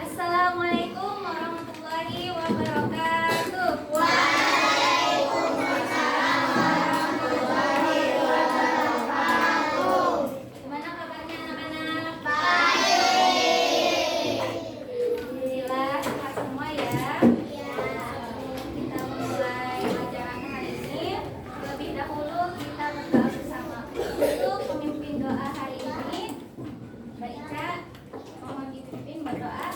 Assalamualaikum warahmatullahi wabarakatuh. Gimana kabarnya anak-anak? Baik. Alhamdulillah sehat semua ya. Kita mulai pelajaran hari ini. Terlebih dahulu kita berdoa bersama. Untuk pemimpin doa hari ini, Mbak Ica, mohon dipimpin berdoa.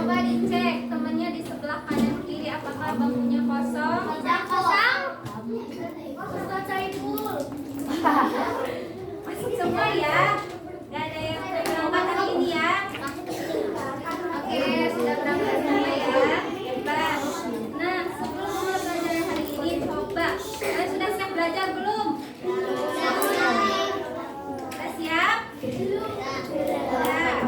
Coba dicek temennya di sebelah kanan kiri, apakah bangkunya kosong? Tidak kosong. Ustaz Saiful. Masuk semua ya. Gak ada yang berangkat hari ini ya. Oke, sudah berangkat semua ya. Hebat. Nah, sebelum mulai pelajaran hari ini, coba kalian sudah siap belajar belum? Sudah siap?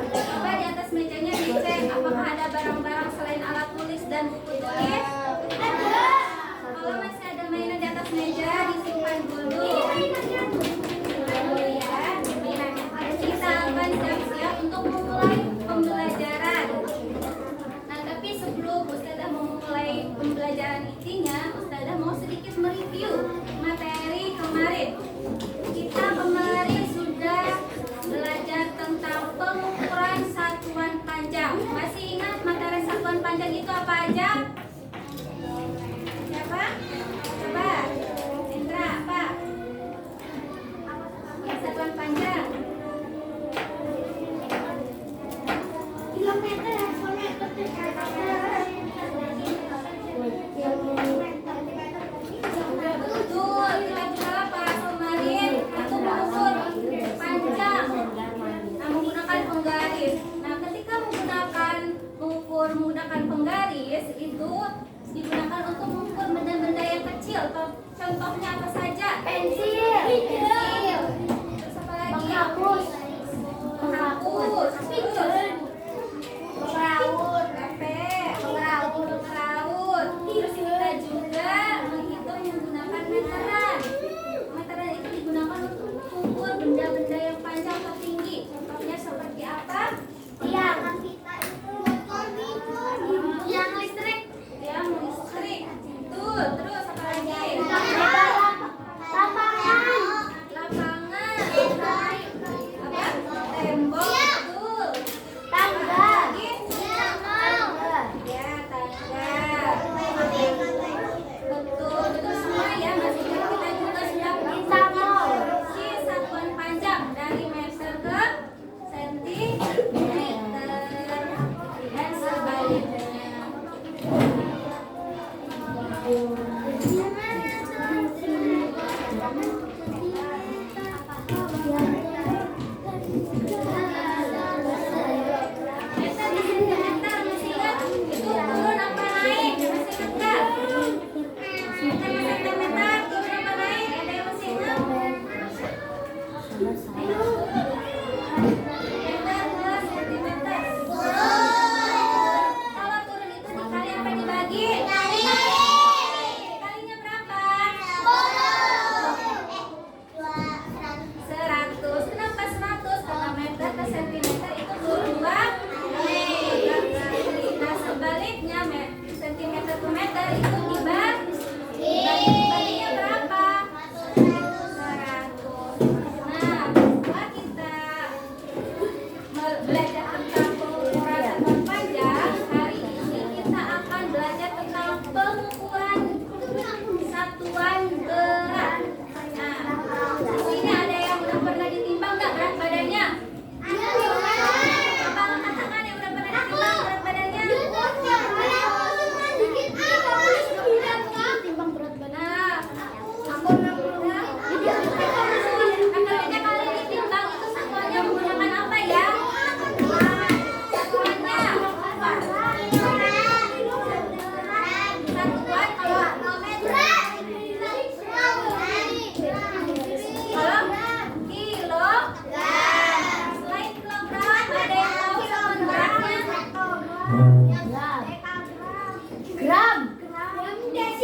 Coba di atas mejanya dicek apakah ada barang-barang selain alat tulis dan buku tulis. Ada. Kalau masih ada mainan di atas meja, disimpan dulu. Simpan dulu ya. Kita akan siap-siap untuk memulai pembelajaran. Nah, tapi sebelum Ustazah memulai pembelajaran intinya, Ustazah mau sedikit mereview materi kemarin. Kita kemarin sudah belajar tentang pengukuran satuan panjang. Masih ingat materi satuan panjang itu apa aja? Siapa? Coba. Indra, apa? Yang satuan panjang. Kilometer, betul, kita juga apa kemarin itu mengukur panjang. Nah, menggunakan penggaris. Nah, ketika menggunakan penggaris itu digunakan untuk mengukur benda-benda yang kecil. Contohnya apa saja? Pensil. Terus apa lagi? Menghapus. Terus kita juga menghitung menggunakan meteran. Meteran itu digunakan untuk mengukur benda-benda yang panjang atau tinggi. Contohnya seperti apa? Yang listrik. Betul. Terus apa lagi? Lapangan. Apa? Tembok. Betul. Tangga. Ya, tangga. Betul semua ya. Masih kita juga sudah mempelajari satuan panjang dari meter ke sentimeter dan sebaliknya.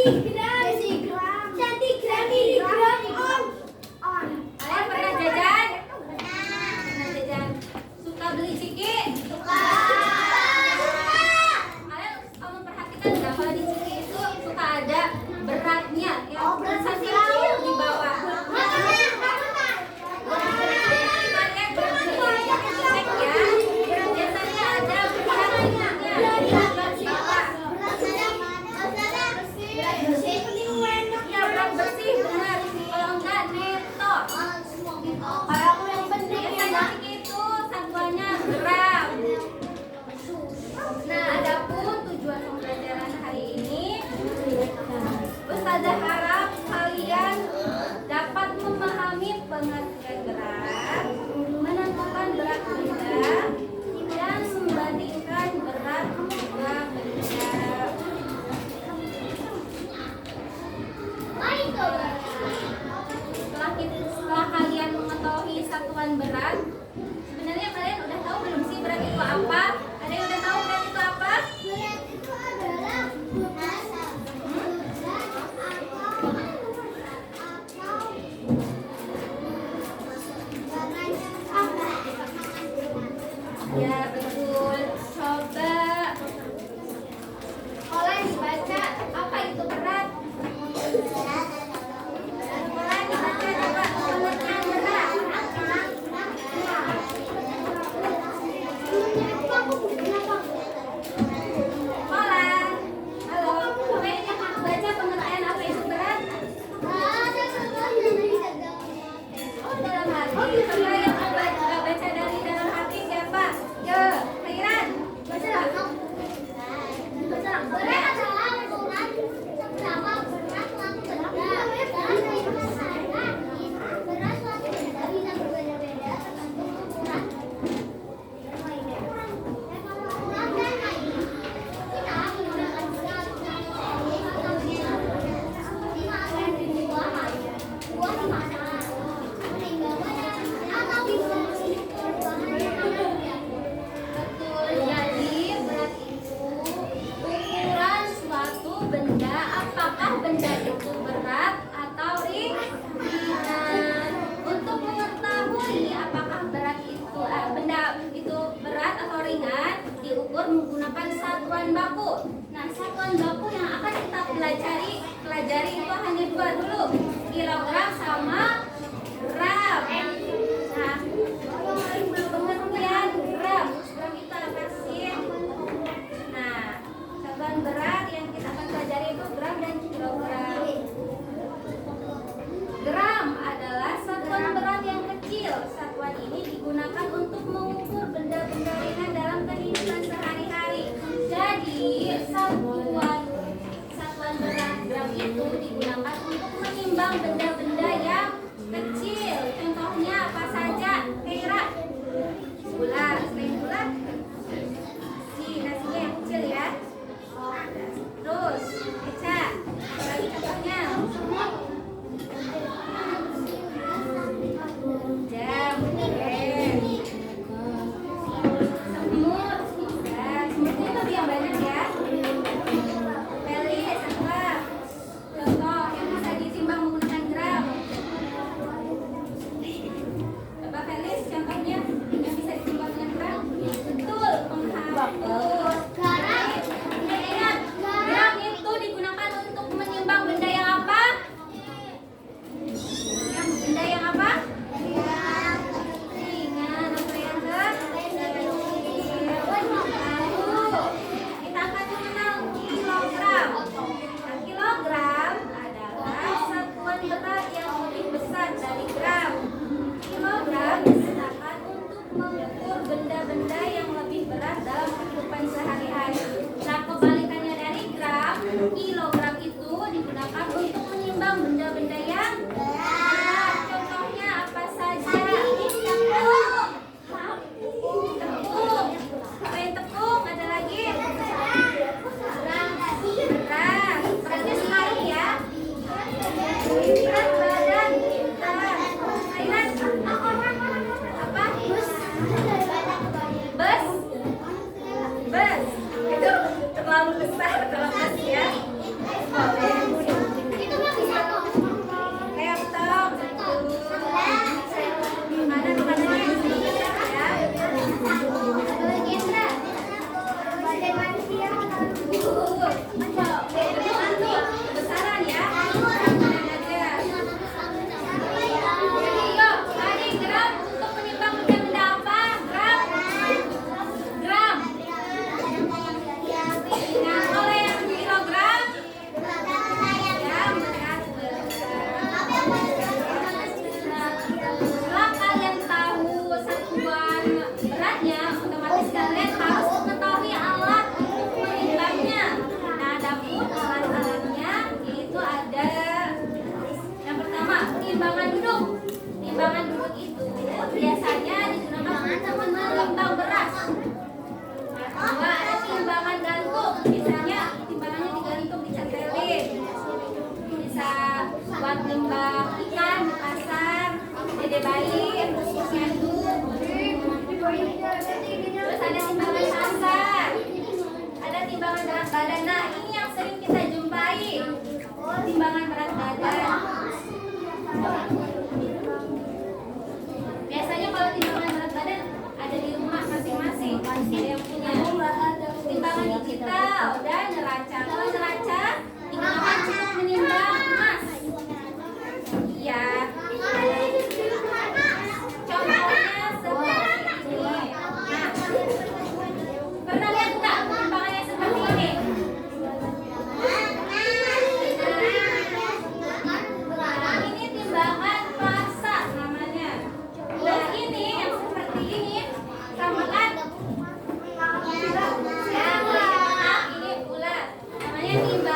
Kalian pernah jajan? Pernah jajan? Suka beli ciki? Kalian memperhatikan nggak kalau di ciki itu suka ada beratnya yang kecil di bawah. Kalian cek ya. Biasanya ada beratnya. Ya, berat bersih benar. Kalau enggak neto. Biasanya itu satuannya gram. Nah, adapun tujuan pembelajaran hari ini, Ustazah harap kalian dapat memahami pengertian berat, menentukan berat benda, dan membandingkan berat dua benda. Setelah kalian mengetahui satuan berat, sebenarnya kalian udah tahu belum sih berat itu apa? Ada yang udah tahu berat itu apa? Ya betul. Coba Olan dibaca, apa itu berat? Olan dibaca coba pengertian berat. Olan, halo. Coba ini baca pengertian apa itu berat? Oh, dalam hati. Coba yang baca dari dalam hati siapa? Yo, Khairan. Baca. Berat adalah ukuran seberapa berat suatu benda. Berat suatu benda bisa berbeda-beda tergantung ukuran. Kita menggunakan berat seperti buah di mana? Atau di betul, jadi berat itu ukuran suatu benda, apakah benda itu berat atau ringan. Untuk mengetahui apakah berat itu benda itu berat atau ringan, diukur menggunakan satuan baku. Nah, satuan baku yang akan kita pelajari itu hanya dua dulu, kilogram sama gram. Nah, pengertian gram itu apa sih? Nah, satuan berat yang kita akan pelajari itu gram dan kilogram. Gram adalah satuan berat yang kecil. Satuan ini digunakan untuk mengukur benda-benda ringan dalam kehidupan sehari-hari. Jadi, satuan berat gram itu digunakan untuk menimbang benda-benda yang kecil. Contohnya apa saja? Kira gula, selain gula, nasinya yang kecil ya. Terus kecap, lagi contohnya jam, semut, semutnya itu yang banyak ya. Pelis, apa? Contoh yang bisa ditimbang menggunakan gram. Coba Felis, contohnya yang bisa ditimbang dengan gram. Betul, menghapus. Ingat, gram itu digunakan untuk menimbang benda yang apa? Benda yang apa? Ringan. Apa yang kecil? Lalu kita akan mengenal kilogram. Nah, kilogram adalah satuan berat yang lebih besar dari gram. Kilogram digunakan untuk mengukur benda-benda yang lebih berat dalam kehidupan sehari-hari. Nah, kebalikannya dari gram, kilogram itu digunakan untuk menimbang benda-benda yang berat. Contohnya apa saja? Tepung. Selain tepung ada lagi beras. Berasnya sekali ya. Berat badan kita. Kalian apa? Bus. Itu terlalu besar, terlalu besar ya. kuintal dan neraca. Kalau neraca digunakan untuk menimbang emas. Iya. Contohnya seperti ini. Nah, pernah lihat nggak timbangannya seperti ini? Nah, ini timbangan pasar namanya. Nah, ini yang seperti ini samakan. Ini bulat. Namanya timbangan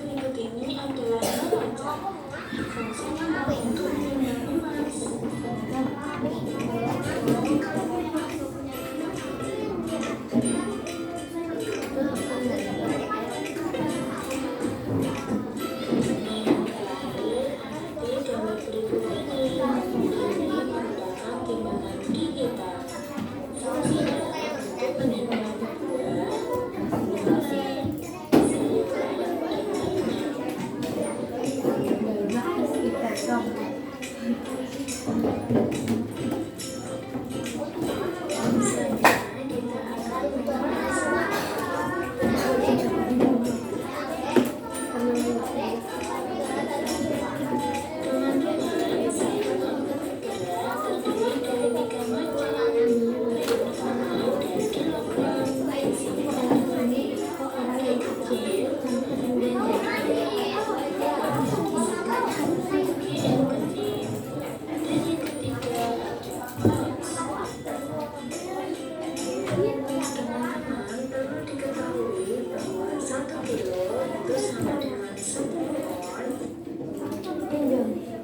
Berikut ini adalah neraca. Fungsinya untuk mengemas.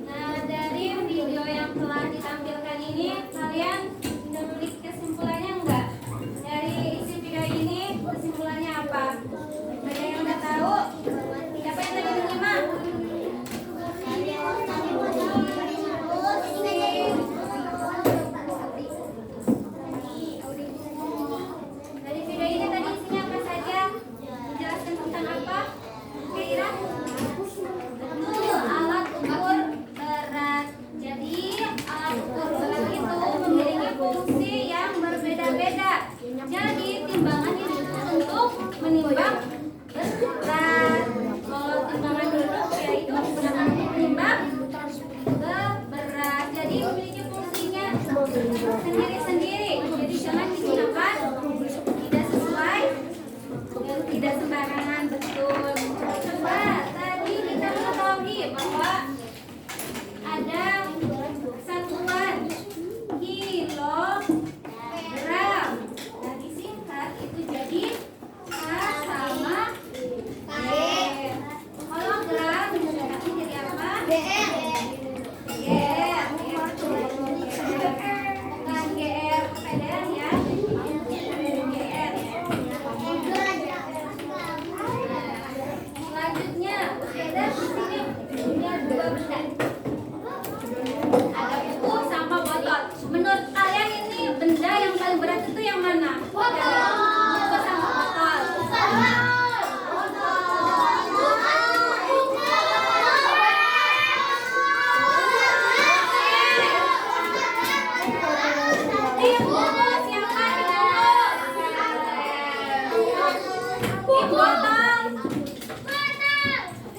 Nah, dari video yang telah ditampilkan ini, kalian menulis kesimpulannya enggak? Dari isi video ini, kesimpulannya apa? Ada yang udah tahu? Siapa yang tadi menyimak? Dari video ini tadi isinya apa saja? Menjelaskan tentang apa? Kira? Betul, alat ukur berat. Jadi, alat ukur berat itu memiliki fungsi yang berbeda-beda. Jadi, timbangan itu untuk menimbang berat. Kalau timbangan duduk yaitu menggunakan untuk menimbang berat. Jadi, memiliki fungsinya sendiri-sendiri. Jadi, jangan digunakan tidak sesuai dan tidak sembarangan. Betul. Coba tadi kita mengetahui bahwa ada satuan kilogram. Nah, disingkat itu jadi K sama G. Kalau gram disingkatnya jadi apa? GR. Bukan GR sepeda ya. GR. Selanjutnya, sepeda di sini punya dua benda. Ada buku sama botol. Menurut kalian ini benda yang paling berat itu yang mana? Botol. Buku sama botol. Botol.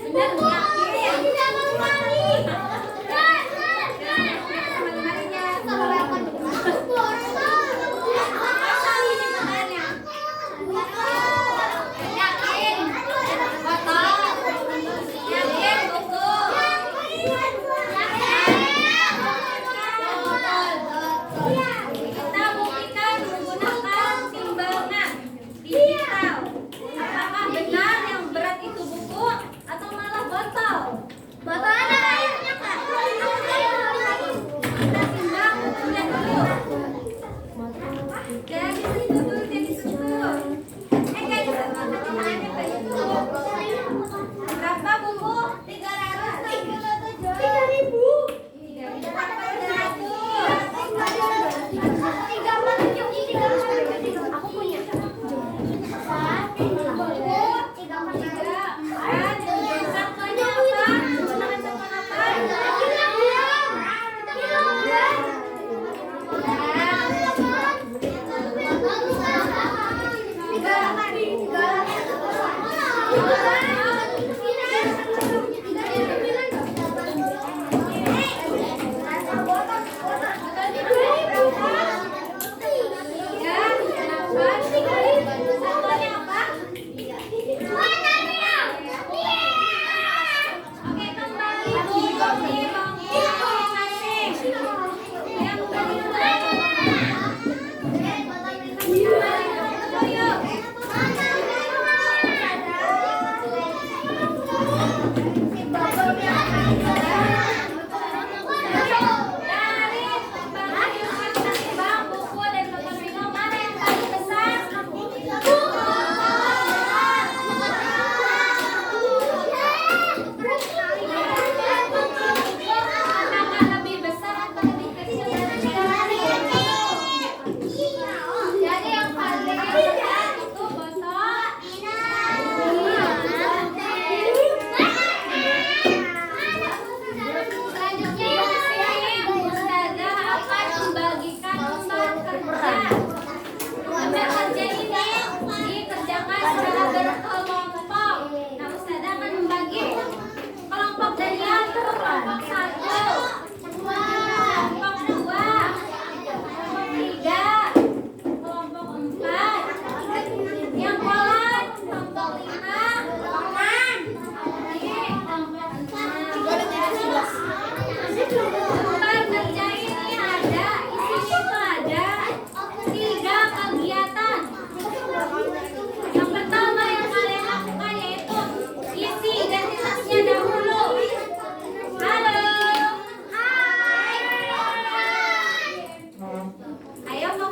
Benar nggak? Kita buktikan menggunakan timbangan digital. Apakah benar yang berat itu buku atau malah botol? Botol ada airnya Kak. Kita timbang bukunya dulu. Jadi situ dulu, jadi situ. Guys, tangannya kayak gitu. Berapa buku? 367. 3.000. 3.400. Aku punya.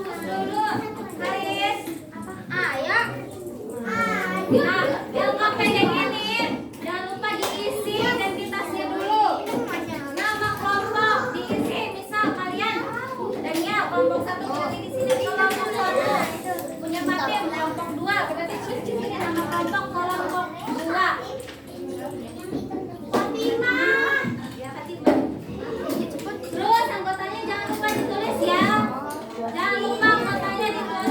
fokus dulu. Haris. Ayo. Nah, ilmu pendek ini jangan lupa diisi identitasnya dulu. Nama kelompok diisi, misal kalian Daniel kelompok 1 berarti di sini kelompok 1. Punya Fatim kelompok 2 berarti di sini nama kelompok kelompok 2. Fatimah. Ya Fatimah. Terus anggotanya jangan lupa ditulis ya. Jangan lupa anggotanya ditulis.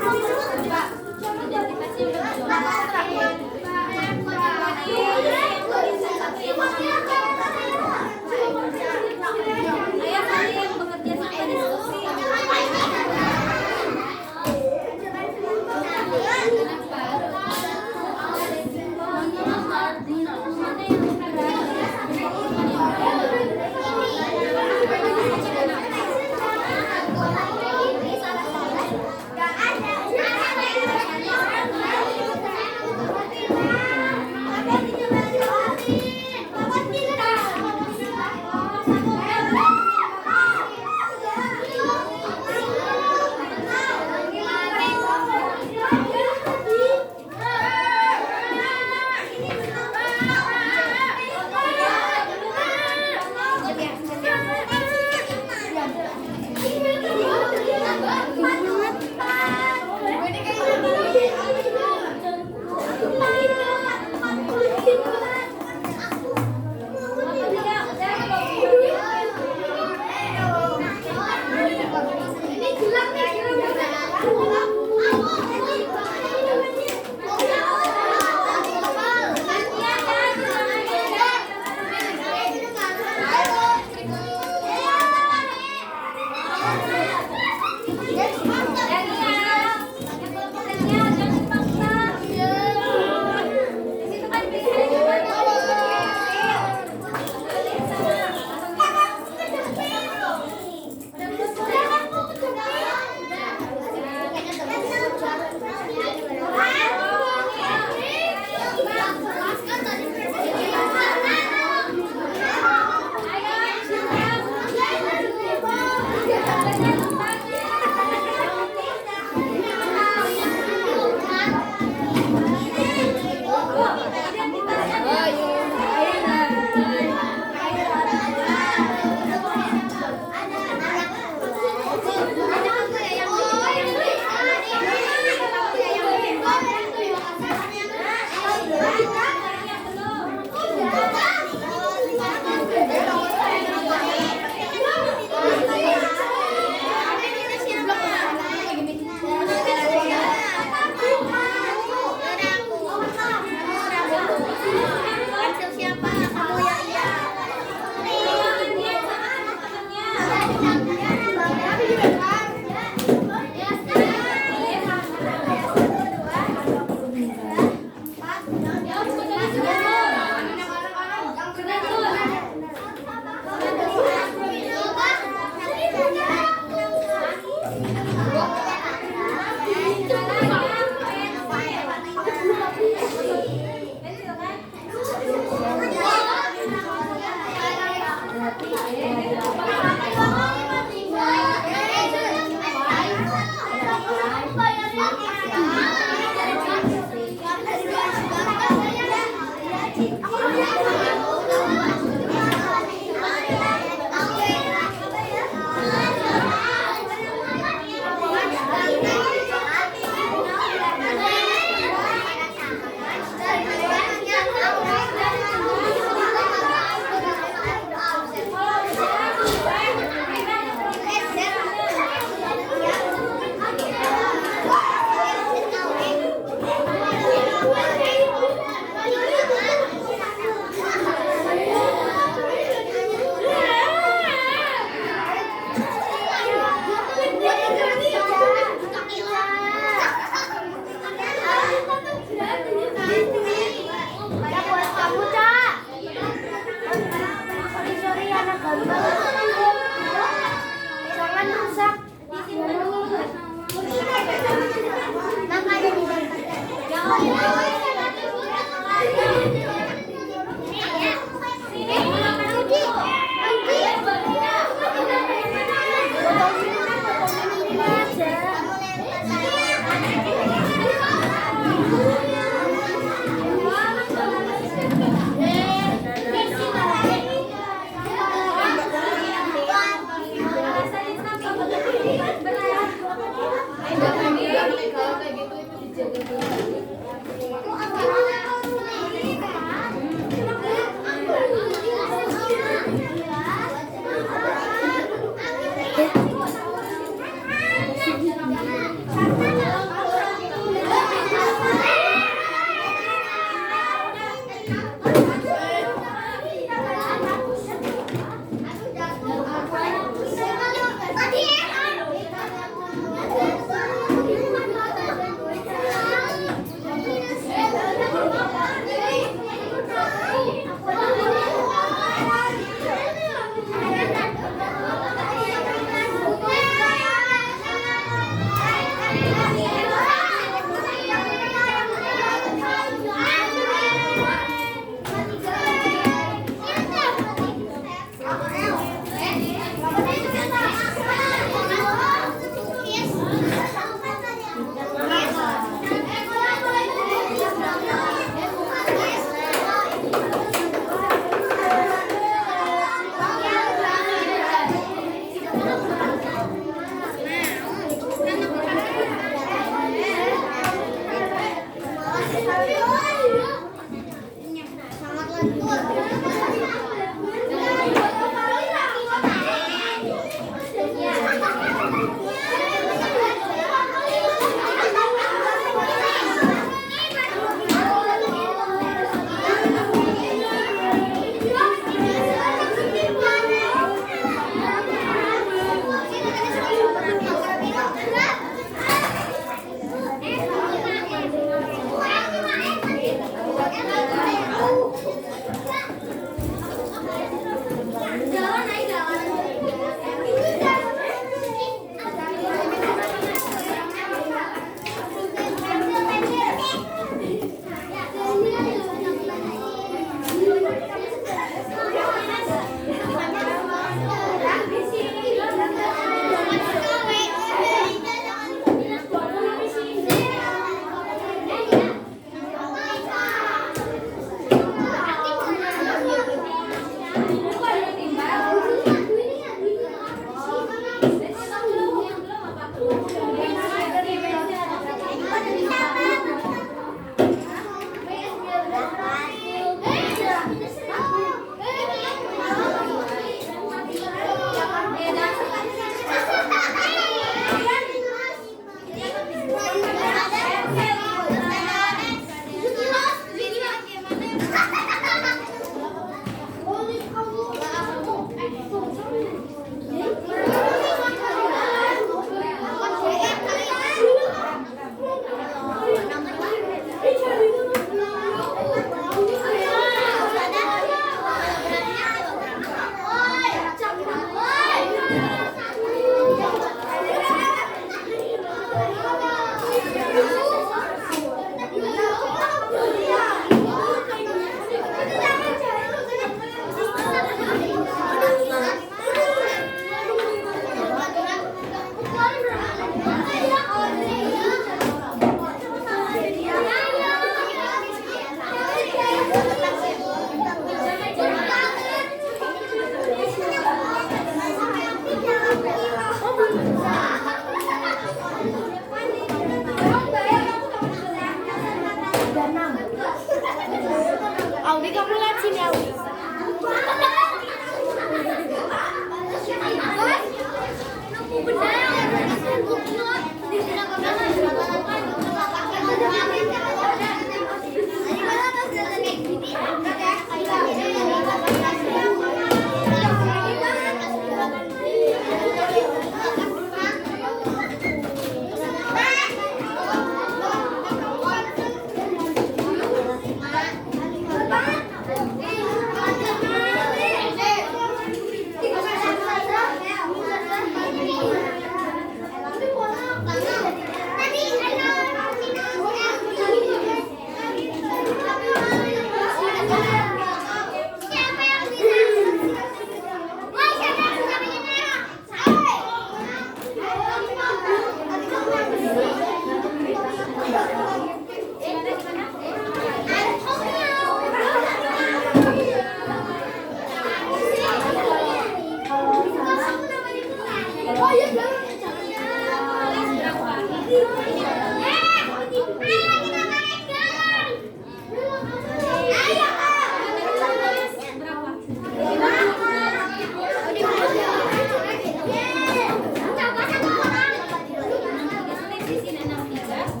di sini 63.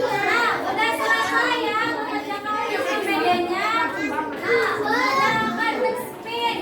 Nah, udah selesai ya mengerjakan. Nah, silakan berspin.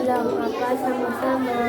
bilang apa sama-sama.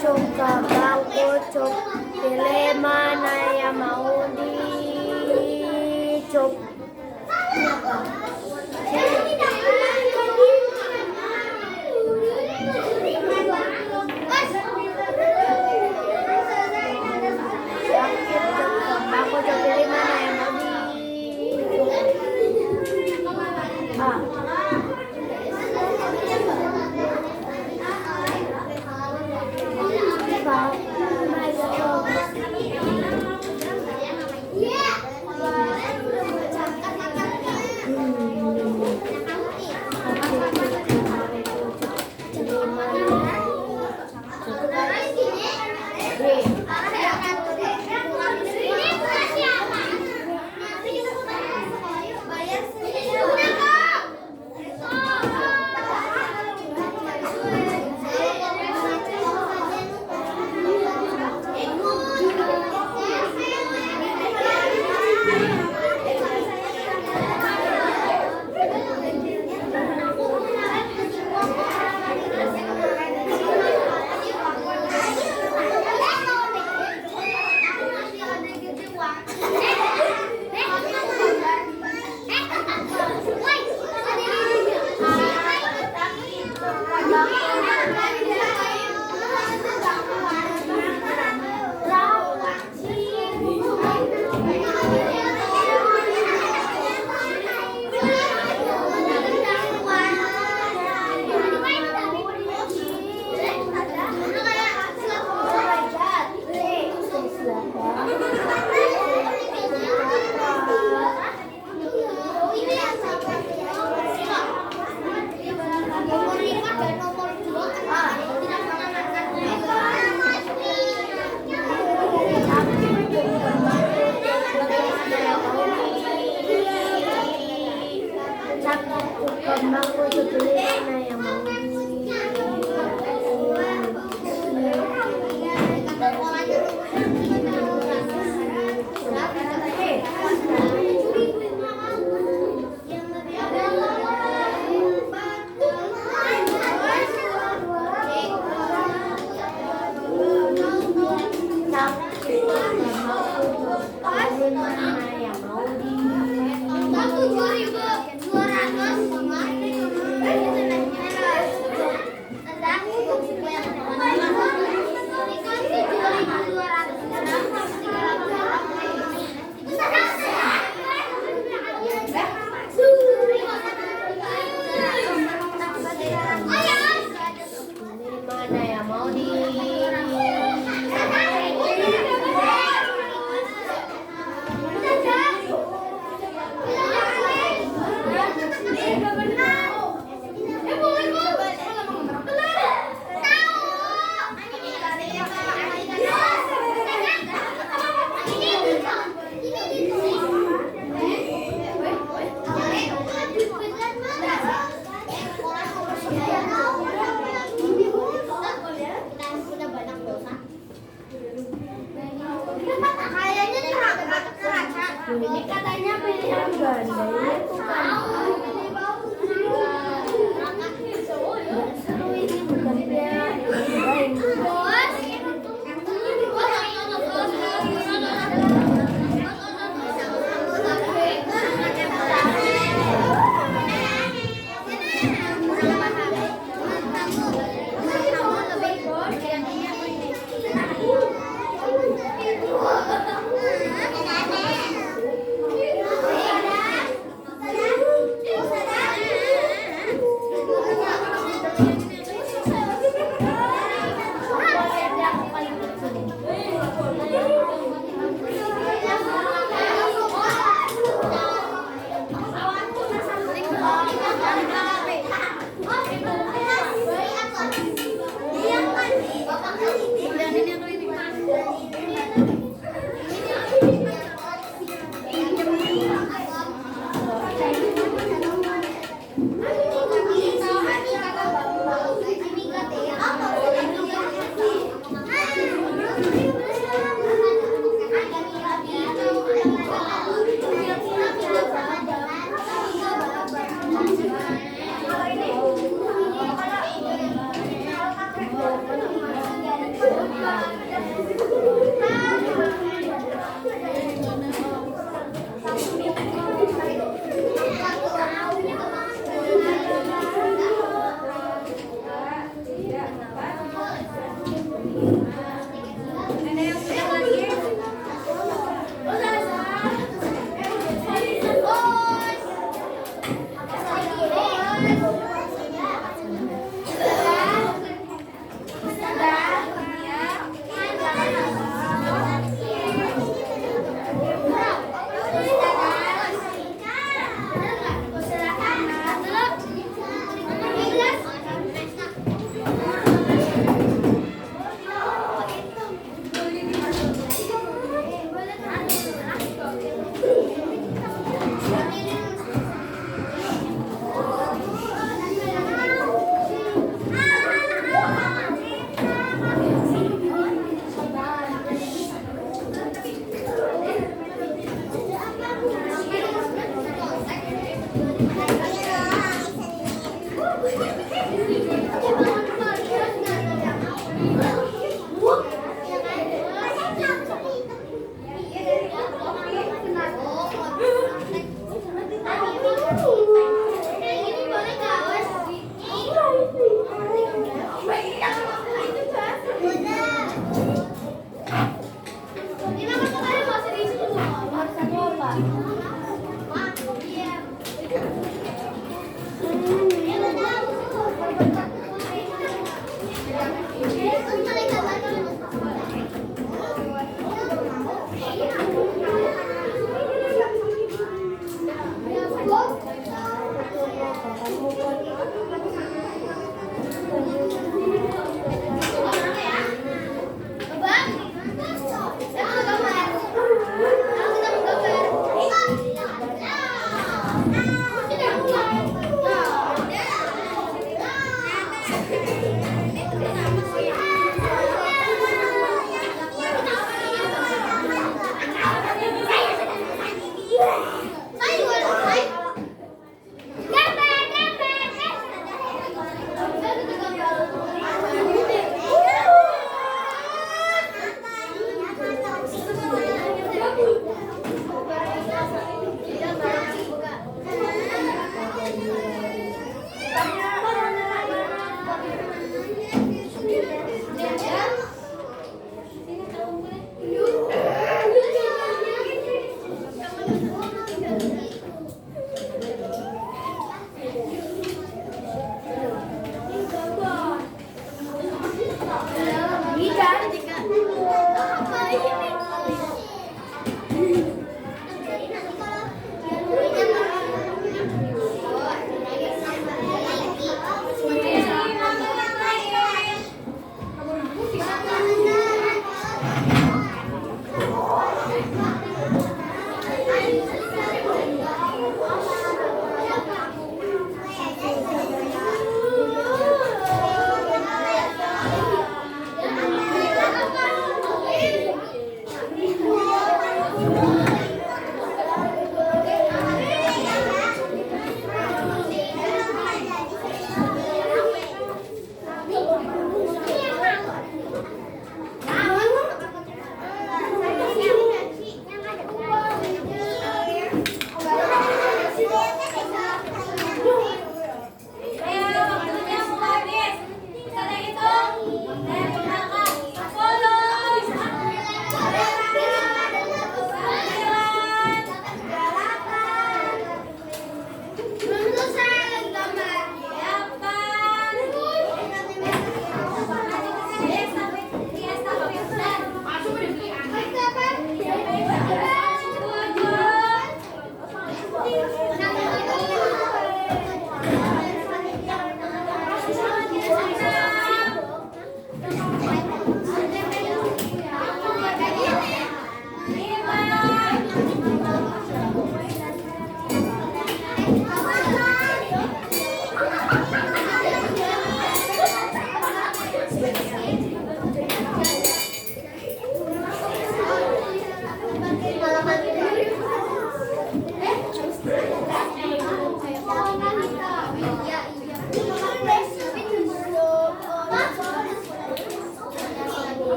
Ucup ke Bang Ucup, pilih mana yang mau dicup. Aku coba pilih mana yang mau dicup. Ah.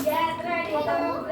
Get ready.